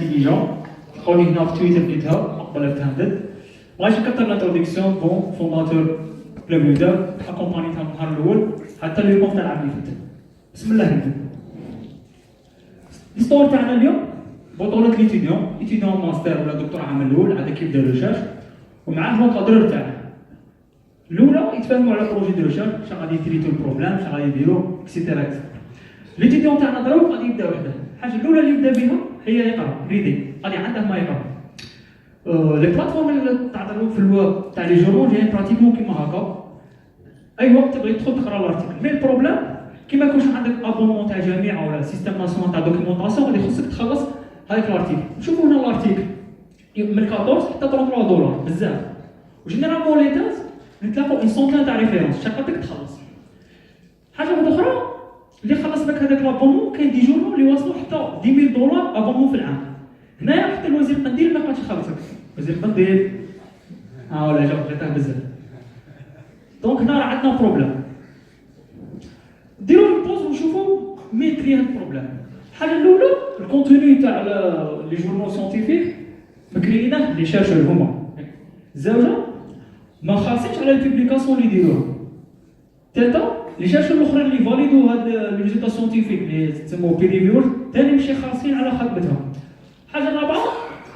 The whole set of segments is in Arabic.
intelligent. On est dans Twitter, GitHub, on l'a fait. Moi, j'ai capté l'introduction, bon, fondateur Club Leader, accompagné de Mohamed Loul, حتى اللي يقوم تلعب لي بسم الله نبدا. الستور تاعنا اليوم بطولة ليتيديون ماستر ولا دكتور عامل الاول على كيف دير ريشيرش ومعاه الكادرور تاعنا. الاولى يتفاهموا على بروجي دو ريشيرش، شنو غادي يتريتو البروبليم، شنو غادي يديروا اكسيتيرا اكسيتيرا. ليتيديون تاعنا دروك غادي يبدا وحده. الحاجه الاولى اللي يبدا بها هي يقرا ريدي، غادي عنده ما يقرا. لي بلاتفورم اللي تاع دروك في الويب تاع لي جورنال جايين براتيكمون كيما هكا. اي وقت تبغي تدخل تقرا الارتيكل، مي البروبليم كي ما يكونش عندك ابونمون تاع جامعه ولا سيستم ناسيونال تاع دوكيومونطاسيون غادي خصك تخلص هذاك الارتيكل. شوفوا هنا الارتيكل من 14 حتى 33 دولار بزاف. وجينيرالمون لي تاز نتلاقوا اون سونتين تاع ريفيرونس شقتك تخلص. حاجه واحده اخرى اللي خلص لك هذاك لابونمون كاين دي جورنال اللي واصلوا حتى 10000 دولار ابونمون في العام. هنايا حتى الوزير قنديل ما بقاش يخلصك. وزير قنديل ولا جا بغيتها بزاف. دونك هنا راه عندنا بروبليم. ديروا البوز ونشوفوا مين كري هاد البروبليم. الحاجه الاولى الكونتوني تاع لي جورنال سيونتيفيك مكريينه لي شيرشور هما. الزوجه ما خاصينش على البوبليكاسيون اللي يديروها. ثالثه لي شيرشور الاخرين اللي فاليدو هاد لي ريزولتا سيونتيفيك اللي تسموا بي ريفيور ثاني ماشي خاصين على خدمتهم. الحاجه الرابعه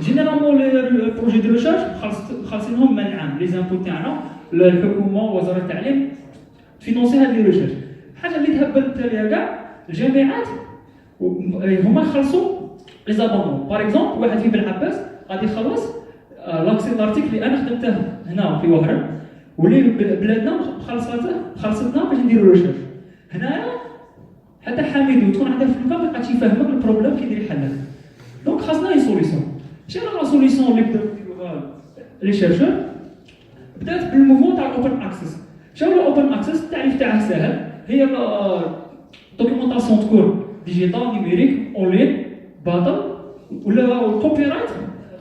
جينيرالمون لي بروجي دو ريشيرش خاصينهم من العام لي زامبو تاعنا الحكومه وزاره التعليم تفينونسي هاد لي ريشيرش. الحاجه اللي تهبلت ليها كاع الجامعات هما يخلصوا لي زابونمون. باغ اكزومبل واحد في بالعباس غادي يخلص لاكسي لارتيكل اللي انا خدمته هنا في وهران واللي بلادنا خلصتنا باش نديرو ريشيرش. هنايا حتى حميد وتكون عندك في الكاب ما بقاش يفهمك البروبليم كيدير يحلها. دونك خاصنا اي سوليسيون. شنو لا سوليسيون اللي بداو يديروها لي شيرشور؟ بدات بالموفمون تاع الاوبن اكسس. شنو الاوبن اكسس؟ التعريف تاعها ساهل، هي دوكيومونطاسيون تكون ديجيتال نيميريك اون لين باطل ولا الكوبي رايت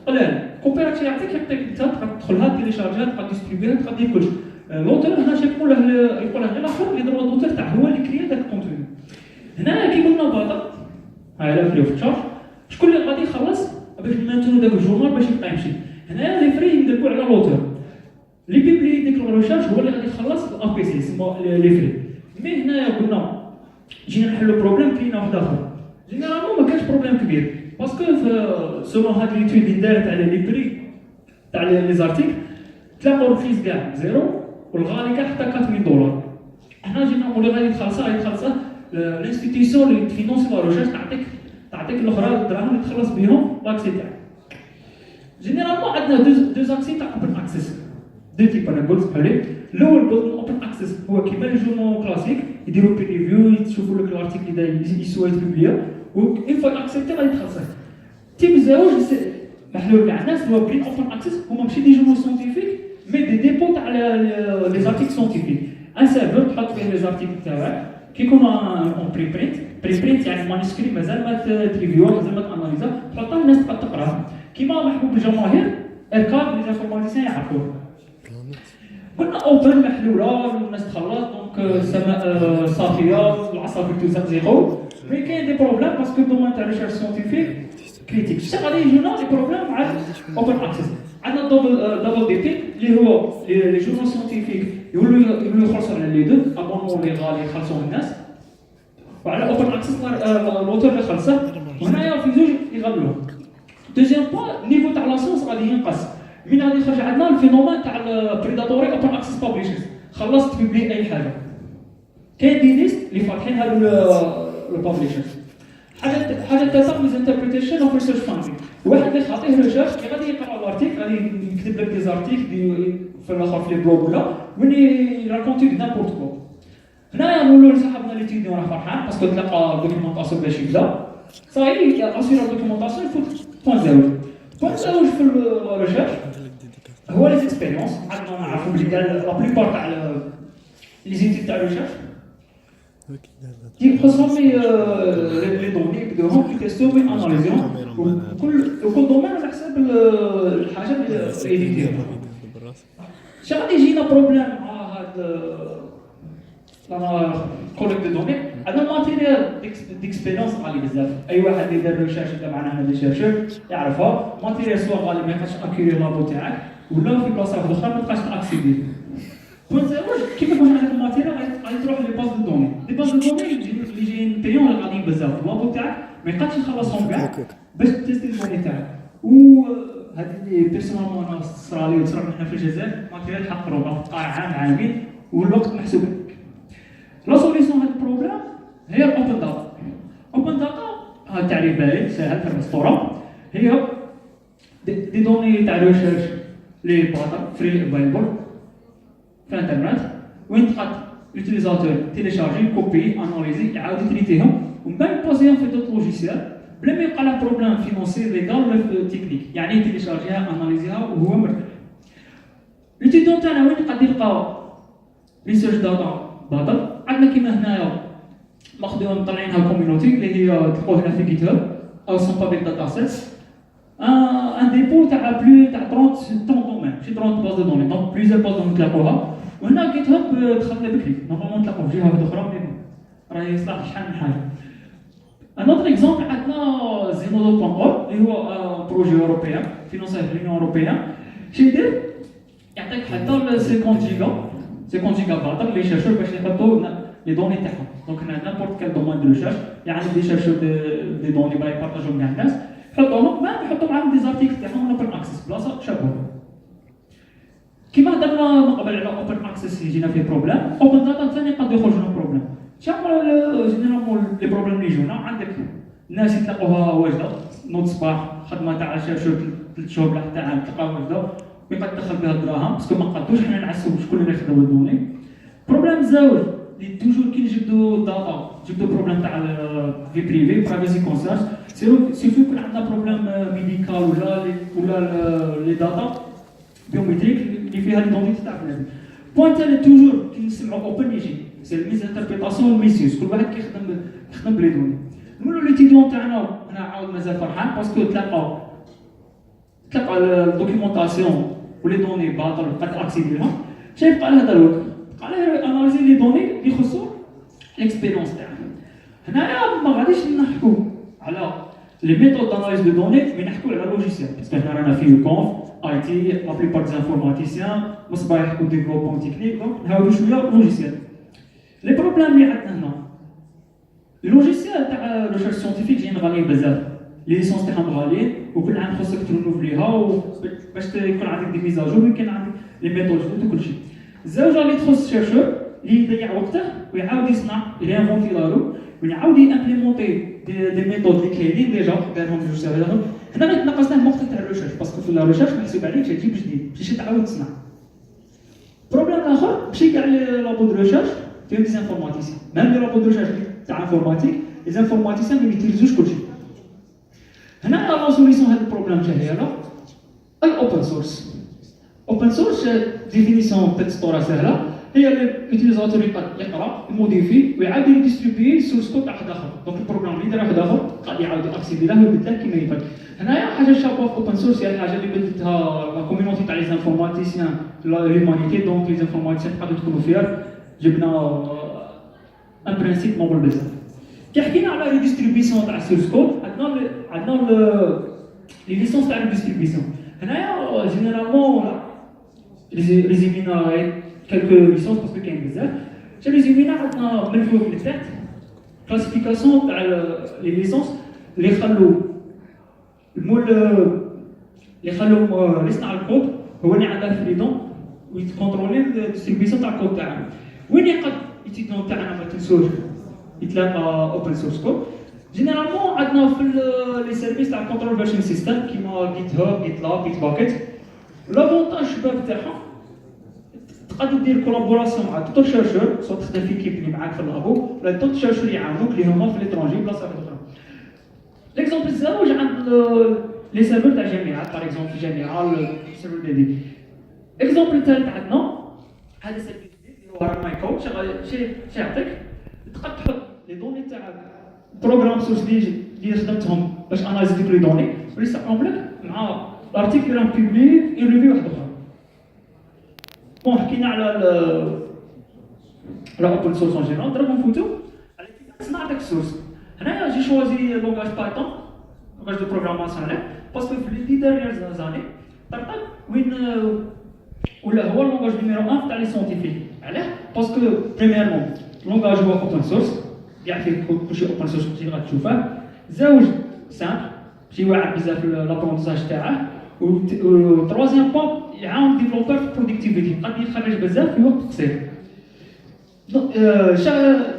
قلال. الكوبي رايت يعطيك انت تقدر تدخلها تيليشارجها تقدر ديستريبيها تقدر دير كلشي. لوتور هنا شي يقول له غير الاخر اللي دروا لوتور تاع هو اللي كريا داك الكونتوني. هنا كي قلنا باطل هاي لا في الشارج شكون اللي غادي يخلص باش نمانتونو داك الجورنال باش يبقى يمشي. هنايا لي فري يندركو على لوتور اللي بيبلي ديك الريشيرش هو اللي غادي يخلص الاب بي سي يسمى لي فري. مي هنايا قلنا جينا نحلو بروبليم كاين واحد اخر. جينيرالمون ما كانش بروبليم كبير باسكو سولون هاد ليتود اللي دارت على لي بري تاع لي زارتيكل تلاقوا الرخيص كاع زيرو والغالي كاع حتى 4000 دولار. حنا جينا اللي غادي يتخلصها الانستيتيسيون اللي تفينونسي لا ريشيرش تعطيك الاخرى الدراهم اللي تخلص بهم لاكسي تاعك. جينيرالمون عندنا دو اكسي تاع اوبن اكسس دو تيب. انا قلت بحالي الاول اوبن اكسس هو كيما لي جورنال كلاسيك يديروا بي ريفيو يشوفوا لك الارتيكل اللي يسوى يتبوبليا وإن فوا اكسبتي غادي تخلصك. تيب زوج محلول كاع الناس هو برين اوبن اكسس هما ماشي دي جورنال سيونتيفيك مي دي ديبو تاع لي زارتيكل سيونتيفيك. ان سيرفر تحط فيه لي زارتيكل تاعك كيكونوا اون بري برينت يعني مانسكري مازال ما تريفيو مازال ما تاناليزا تحطها الناس تبقى تقراها كيما محبوب الجماهير اركاب لي انفورماتيسيان يعرفوه. قلنا اوبن محلوله والناس تخلص دونك سماء صافيه العصافير تزقزقوا. مي كاين دي بروبليم باسكو الدومين تاع ريشيرش سيونتيفيك كريتيك. شنو غادي يجونا لي بروبليم مع اوبن اكسس؟ عندنا دبل دي بي اللي هو لي جورنال سيونتيفيك يولوا يخلصوا على لي دو ابونمون لي غالي يخلصوا الناس وعلى اوبن اكسس الوتر اللي خلصه. وهنايا في زوج يغلوا. دوزيام بوان نيفو تاع لاسونس غادي ينقص. من غادي يخرج عندنا الفينومين تاع البريداتوري اوبن اكسس بابليشرز. خلصت تبيبلي اي حاجه كاين دي ليست اللي فاتحين هادو البابليشرز. حاجه ثالثه ميز انتربريتيشن اوف ريسيرش فاندينغ. واحد اللي خاطيه ريسيرش غادي يقرا الارتيكل غادي يكتب لك دي زارتيكل في الاخر في لي بلوغ ولا وين راكونتي نابورت كو. هنايا نقولوا لصاحبنا اللي تيديو راه فرحان باسكو تلقى دوكيومونطاسيون باش يبدا صاي اسير دوكيومونطاسيون يفوت بوان زاوج. بوان زاوج في الريسيرش هو لي اكسبيريونس. عندنا نعرفوا بلي كاع لا بليبار تاع لي زيتي تاع الريسيرش يقصهم لي دوني يبداوهم يتيستو وياناليزيهم وكل دومين على حساب الحاجه اللي يديرها. شنو غادي يجينا بروبليم مع هاد لا كوليكت دي دوني عندنا ماتيريال ديكسبيريونس غالي بزاف، اي واحد اللي دار ريشيرش كما معنا هنا دي شيرشور يعرفها. ماتيريال سوا غالي ما يبقاش اكيري لابو تاعك، ولا في بلاصه واحده اخرى ما تبقاش تاكسيدي. بوان زيرو كيف يكون عندك الماتيريال غادي تروح لي باز دو دوني، لي باز دو دوني اللي جايين بيون غاليين بزاف، اللابو تاعك ما يبقاش يخلصهم كاع باش تيستي الدوني تاعك. وهذه اللي بيرسونالمون انا صرالي وتصرا حنا في الجزائر ماتيريال حقروا بقى عام عامين والوقت محسوب. لا سوليسيون هذا البروبليم هي الاوبن داتا. اوبن داتا هذا التعريف باين سهل في الاسطوره، هي دي دوني تاع ريشيرش لي باتر فري افايلبل في الانترنت، وين تقدر لوتيليزاتور تيليشارجي كوبي اناليزي يعاود يتريتيهم ومن بعد يبوزيهم في دوت لوجيسيال بلا ما يبقى له بروبليم فينونسي ليغال ولا تكنيك، يعني يتيليشارجيها اناليزيها وهو مرتاح. لوتيدون تاعنا وين قد يلقى ريسيرش داتا باطل، عندنا كيما هنايا ماخذين مطلعينها كوميونيتي اللي هي تلقوه هنا في جيت هاب او سون بابيك داتا سيتس، ان ديبو تاع بلو تاع 30 دومين ماشي 30 باز دو دوني، دونك بليزيور باز دوني تلاقوها. وهنا جيت هاب دخلنا بكري نورمالمون تلاقوه في جهه واحده اخرى راهي يصلح شحال من حاجه. ان اوتر اكزومبل عندنا زينودو.org اللي هو بروجي اوروبيان فينونسي في لونيون اوروبيان. شي يدير يعطيك حتى 50 جيجا باطل اللي يشرشوا باش يحطوا لي دوني تاعهم. دونك هنا نابورت كال دومين دو ريشيرش يعني اللي يشرشوا دي دوني باغي يبارطاجيو مع الناس يحطوهم، ما يحطوا معاهم دي زارتيكل تاعهم اوبن اكسس بلاصه شابوه. كيما هضرنا من قبل على اوبن اكسس يجينا فيه بروبليم، اوبن داتا ثاني قد يخرج لهم بروبليم. شحال جينيرالمون لي بروبليم اللي يجونا عندك الناس يتلقوها واجده نوض صباح خدمه تاع شهر 3 شهور ولا حتى عام تلقاها واجده ويقدر تدخل بها الدراهم باسكو ما قدوش حنا نعسوا شكون اللي يخدم الدوني. بروبليم زاوج اللي توجور كي نجبدوا داتا نجبدوا بروبليم تاع في بريفي برايفسي كونسيرن سيرتو يكون عندنا بروبليم ميديكال ولا لي داتا بيوميتريك اللي فيها لي دوني تاع بنادم. بوان ثاني توجور كي نسمعوا اوبن يجي سي الميز انتربريتاسيون والميسيوس، كل واحد كيخدم بلي دوني. نقولوا ليتيديون تاعنا هنا عاود مازال فرحان باسكو تلقى الدوكيومونطاسيون ولي دوني باطل قد اكسيدي لهم. شايف يبقى له هذا الوقت بقى له اناليزي لي دوني اللي يخصو الاكسبيريونس تاعنا. هنايا ما غاديش نحكوا على لي ميثود داناليز دو دوني مي نحكوا على لوجيسيال باسكو هنا رانا في كونف اي تي لا بليبار دي انفورماتيسيان مصباح يحكوا ديفلوبمون تكنيك. دونك نهاودو شويه لوجيسيال. لي بروبليم اللي عندنا هنا اللوجيسيال تاع ريشيرش سيونتيفيك جايين غاليين بزاف، لي ليسونس تاعهم غاليين وكل عام خصك ترونوفليها باش يكون عندك دي ميزاجور ويكون عندك لي ميثود جدد وكل شيء. الزوجه اللي تخص الشيرشور اللي يضيع وقته ويعاود يصنع يرينفونتي دارو ويعاود يامبليمونتي دي ميثود اللي كاينين ديجا دارهم لوجيسيال هذاهم. هنا غير نقصنا الوقت تاع الريشيرش باسكو في الريشيرش محسوب عليك تجيب جديد باش تعاود تصنع. بروبليم اخر ماشي كاع لي لابو دو ريشيرش فيهم دي انفورماتيسيان، ميم لي لابو دو ريشيرش تاع انفورماتيك لي انفورماتيسيان ما يتيليزوش كلشي. هنا لا سوليسيون هذا البروبليم تاع هي الاوبن سورس. اوبن سورس ديفينيسيون تاع السطوره سهله، هي اليوتيليزاتور يقرا يموديفي ويعاود يديستريبيي سورس كود تاع واحد اخر. دونك البروغرام اللي دار واحد اخر قاعد يعاود اكسيدي له ويبدل كيما يبغي. هنايا حاجه شابه في اوبن سورس هي الحاجه اللي بدلتها لا كوميونيتي تاع لي انفورماتيسيان لومانيتي. دونك لي انفورماتيسيان تقدروا تكونوا فيها جبنا ان برانسيب نوبل بزاف. كي حكينا على ريديستريبيسيون تاع السورس كود عندنا لي ليسونس تاع ريديستريبيسيون. هنايا جينيرالمون ريزيمينا كالكو ليسونس باسكو كاين بزاف. شا ريزيمينا عندنا من الفوق للتحت كلاسيفيكاسيون تاع لي ليسونس اللي يخلوا المول اللي يخلوا اللي يصنع الكود هو اللي عنده الفريدون ويتكونترولي الديستريبيسيون تاع الكود تاعنا. وين يقد يتيدون تاعنا ما تنسوش يتلاقى اوبن سورس كود. جينيرالمون عندنا في لي سيرفيس تاع كونترول فيرجن سيستم كيما جيت هاب جيت لاب جيت باكيت. لافونتاج الشباب تاعهم تقدر دير كولابوراسيون مع توت شيرشور سواء تخدم في كيب اللي معاك في اللابو ولا توت شيرشور يعاونوك اللي هما في ليترونجي بلاصه اخرى. ليكزومبل الزاوج عند لي سيرفر تاع جامعات باغ اكزومبل جامعه السيرفر ديالي. اكزومبل الثالث عندنا هذا سيرفيس جديد اللي هو ماي كود شي يعطيك تقدر تحط لي دوني تاعك بروغرام سورس اللي خدمتهم باش اناليز ديك لي دوني ويصحهم لك مع الارتيكل اللي راهم بوبلي اون ريفيو واحد اخرى. بون حكينا على اوبن سورس اون جينيرال. نضربو نفوتو على كيفاش نعطيك السورس. هنايا جي شوازي لونغاج بايثون لونغاج دو بروغراماسيون عليه باسكو في لي ديرنيير زاني طق وين ولا هو لونغاج نيميرو 1 تاع لي سيانتيفيك. علاه؟ باسكو بريميرمون لونغاج هو اوبن سورس كاع فيه كلشي اوبن سورس كنتي غتشوفه. زوج سامبل شي واعر بزاف لابرونتساج تاعه. و تروازيام بوان يعاون ديفلوبر في برودكتيفيتي قد يخرج بزاف في وقت قصير.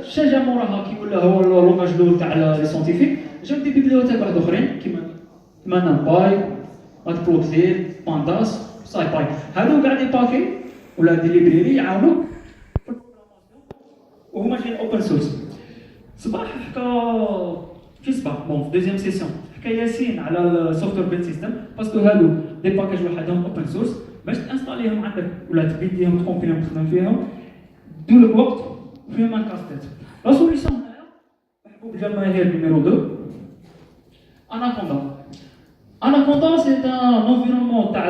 شا جا موراها كي ولا هو اللونغاج الاول تاع لي سيانتيفيك جاو دي بيبليوتيك واحد اخرين كيما نمباي ماتبلوتليب بانداس ساي باي. هادو كاع دي باكي ولا دي ليبريري يعاونوك في البروغراماسيون وهما جايين اوبن سورس. صباح حكا في صباح بون في دوزيام سيسيون حكا ياسين على السوفتوير بيلد سيستم باسكو هادو دي باكاج وحدهم اوبن سورس باش تانستاليهم عندك ولا تبيديهم تكومبيليهم تخدم فيهم دولك وقت فيهم ان كاستيت. لا سوليسيون هنايا محبوب الجماهير نيميرو 2 اناكوندا سي ان انفيرونمون تاع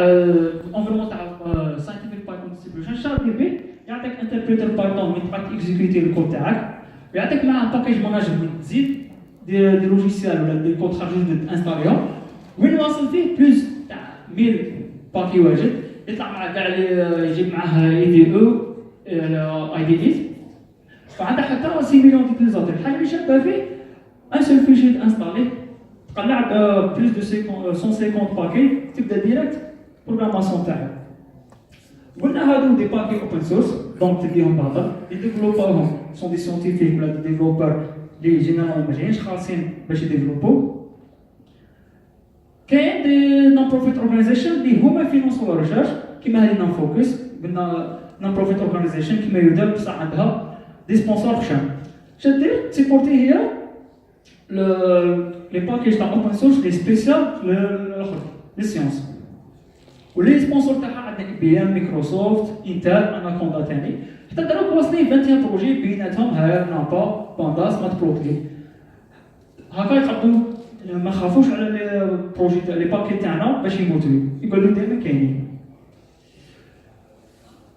ساينتيفيك بايثون ديستريبيوشن شاربي بي يعطيك انتربريتر بايثون من تقدر تيكزيكوتي الكود تاعك ويعطيك معاه باكاج ماناجر من تزيد دي لوجيسيال ولا دي كود خارجين تانستاليهم وين واصل فيه بلوس تاع 1000 باكي واجد يطلع مع كاع يجيب معاه اي دي او اي دي ايز وعندها حتى 6 مليون ديتيزاتور. الحاجه اللي شابه فيه ان سول فيشي انستالي تقلع بلوس دو 150 باكي تبدا ديريكت بروغراماسيون تاعك. قلنا هادو دي باكي اوبن سورس دونك تديهم بعضها لي ديفلوبرهم سون دي سيانتيفيك ولا دي ديفلوبر لي جينيرالمون ما جايينش خالصين باش يديفلوبو. كاين دي نون بروفيت اورغانيزيشن اللي هما فينونسو لا ريشيرش كيما هذه نون فوكس قلنا نون بروفيت اورغانيزيشن كيما يودر بصح عندها دي سبونسور خشن. شدير تيبورتي هي لي باكيج تاع اوبن سورس لي سبيسيال الاخر لي سيونس ولي سبونسور تاعها عندنا اي بي ام مايكروسوفت انتل اناكوندا ثاني حتى دروك واصلين 21 بروجي بيناتهم ها نابا بانداس ماتبلوتلي. هكا يقدروا ما خافوش على لي بروجي تاع لي باكي تاعنا باش يموتوا يقولوا دائما كاينين.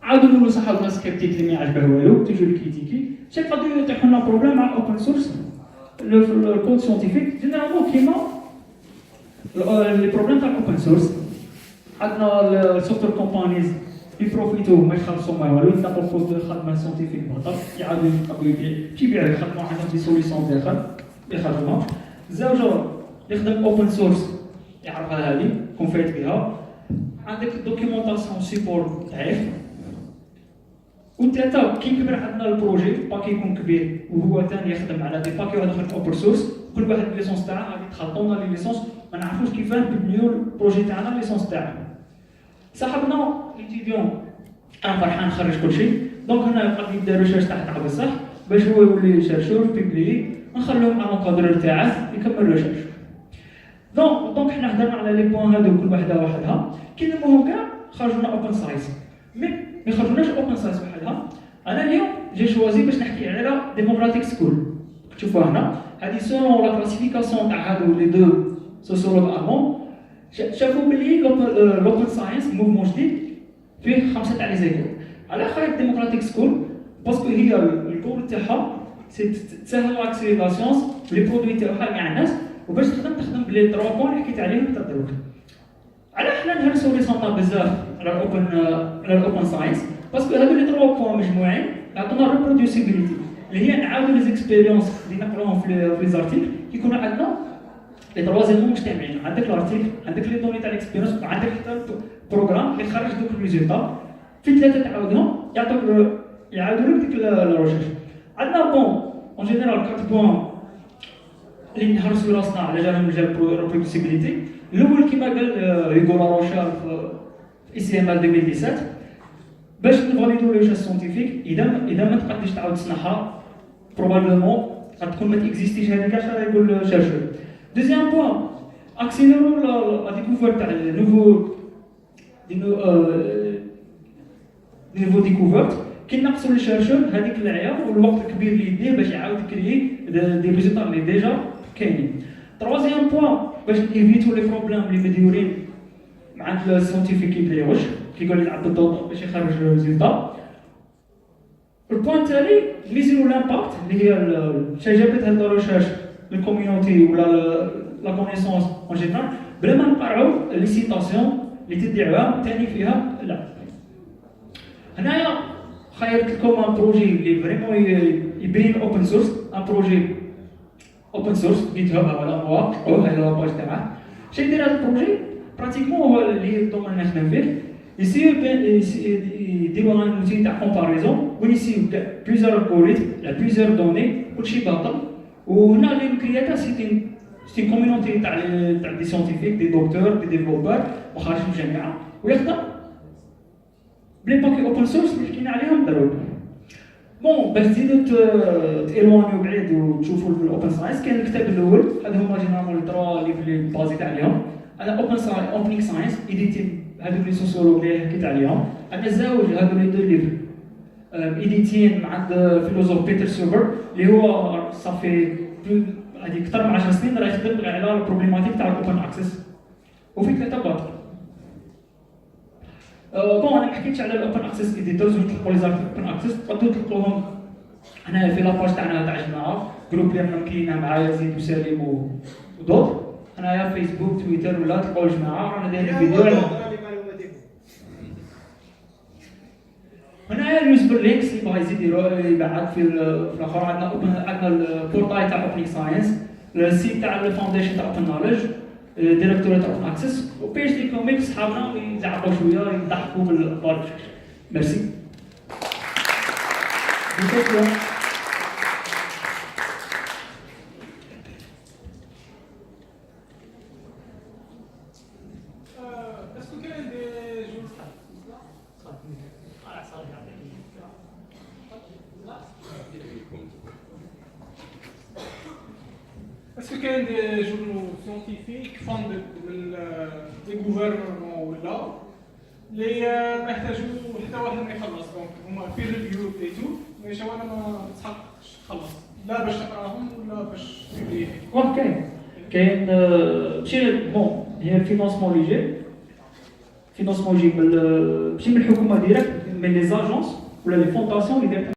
عاودوا نقولوا صحابنا سكيبتيك اللي ما يعجبه والو تيجوا الكريتيكي شي يقدروا يطيحوا لنا بروبليم مع الاوبن سورس le code scientifique généralement كيما لي بروبليم تاع الاوبن سورس عندنا السوفتوير كومبانيز يبروفيتو ما يخلصوا ما والو يلقاو كود خدمه سيانتيفيك بهضر يعاودوا يبيعوا يخدموا عندهم دي سوليسيون داخل يخدموها. زوجو يخدم اوبن سورس يعرفها هذه يكون فايت بها عندك الدوكيومونطاسيون سيبور ضعيف. وثلاثه كي كبر عندنا البروجي باكي يكون كبير وهو ثاني يخدم على دي باكي واحد اخر اوبن سورس كل واحد الليسونس تاعها غادي تخلطونا لي ليسونس ما نعرفوش كيفاه نبنيو البروجي تاعنا الليسونس تاعنا. صاحبنا ليتيديون انا فرحان نخرج كل شيء دونك هنا قد يبدا ريشيرش تاع بصح باش هو يولي شيرشور بيبلي نخليهم على الكادر تاعه يكمل ريشيرش. دونك حنا هضرنا على لي بوين هادو كل وحده وحدها كي نموهم كاع خرجونا اوبن سايز مي ما خرجوناش اوبن سايز وحدها. انا اليوم جي شوازي باش نحكي على ديموغراتيك سكول. تشوفوا هنا هذه سولون لا كلاسيفيكاسيون تاع هادو لي دو سوسيولوج المون شافوا بلي لوبن ساينس موفمون جديد فيه 5 تاع لي زيكول. على خاطر ديموغراتيك سكول باسكو هي الكور تاعها تسهل لاكسيلاسيون لي برودوي تاعها مع الناس وباش تخدم بلي 3 بوين اللي حكيت عليهم حتى دروك. على حنا نهرسوا لي سونطا بزاف على الاوبن ساينس باسكو هادو لي 3 بوين مجموعين يعطونا ريبرودوسيبيليتي اللي هي نعاودوا لي زيكسبيريونس اللي نقراوهم في لي زارتيكل كيكونوا عندنا لي 3 زيمون مجتمعين. عندك الارتيكل عندك لي دوني تاع الاكسبيريونس وعندك حتى البروغرام اللي خرج دوك الريزولتا في ثلاثه تعاودهم يعاودوا لك ديك لا ريشيرش. عندنا بون اون جينيرال 4 بوين اللي نهرسوا راسنا على جال ريبرودوسيبيليتي. الاول كما قال ريغو لا روشار في اي سي ام ال 2017 باش نفاليدو لو جاست سيانتيفيك اذا ما تقدرش تعاود تصنعها بروبابلمون غتكون ما تيكزيستيش هذيك اش يقول شيرشور. دوزيام بوين اكسيليرو لا ديكوفرت تاع نوفو ديكوفرت كي نقصوا لي شيرشور هذيك العيا والوقت الكبير اللي يديه باش يعاود كريي دي ريزولتا اللي ديجا كاينين. تروازيام بوين باش نيفيتو لي بروبليم اللي مديورين مع السيانتيفيك كيبدا يغش كيقول لي عبد الضوء باش يخرج ريزولتا. البوان التالي اللي يزيدوا لامباكت اللي هي شي جابت هاد الريشيرش للكوميونيتي ولا لا كونيسونس اون جينيرال بلا ما نقرعوا لي سيتاسيون اللي تدعيها ثاني فيها لا. هنايا خيرت لكم ان بروجي اللي فريمون يبين اوبن سورس، ان بروجي اوبن سورس جيت هاب على موا هاي لاباج تاعه. شنو يدير هذا البروجي براتيكمون هو اللي الدومين اللي نخدم فيه يديروا ان اوتي تاع كومباريزون وين يسيو بليزيور الغوريثم لا بليزيور دوني كلشي باطل. وهنا اللي كرياتا سي كوميونيتي تاع دي سيونتيفيك دي دكتور دي ديفلوبر وخارج من الجامعه ويخدم بلي باكي اوبن سورس اللي حكينا عليهم دروك. بون باش تزيدوا تيلوانيو بعيد وتشوفوا الاوبن ساينس كاين الكتاب الاول هذا هما جينيرالمون الدرا اللي بازيت عليهم. انا اوبن ساينس اوبنينغ ساينس ايديتي هذوك لي سوسيولوج اللي حكيت عليهم. انا زاوج هذو لي دو ليفر ايديتين مع عند فيلوزوف بيتر سوبر اللي هو صافي هذيك اكثر من 10 سنين راه يخدم على البروبليماتيك تاع الاوبن اكسس وفي 3 باطل. بون انا ما حكيتش على الاوبن اكسس ايديتورز وتلقوا لي زارت اوبن اكسس تقدروا تلقوهم هنا في لاباج تاعنا تاع الجماعه جروب اللي رانا كاينين مع يزيد وسليم ودوط. هنايا فيسبوك تويتر ولا تلقاو الجماعه رانا دايرين فيديو على هنايا اليوزبل لينكس اللي بغا يزيد يبعث في الاخر. عندنا البورتاي تاع اوبن ساينس، السيت تاع الفاونديشن تاع اوبن نوليدج، ديريكتوري تاع اوبن اكسس وبيج دي كوميك صحابنا يزعقوا شويه يضحكوا من الاخبار. ميرسي. Est-ce que كاين دي جورنو سيونتيفيك فاند من لي غوفرنمون ولا اللي ما يحتاجوا حتى واحد ما يخلص دونك هما في ريفيو اي تو مي شو انا ما تحققش تخلص لا باش تقراهم ولا باش تبليه؟ كاين ماشي بون هي الفينونسمون اللي جاي فينونسمون يجي ماشي من الحكومه ديريكت من لي زاجونس ولا لي فونداسيون اللي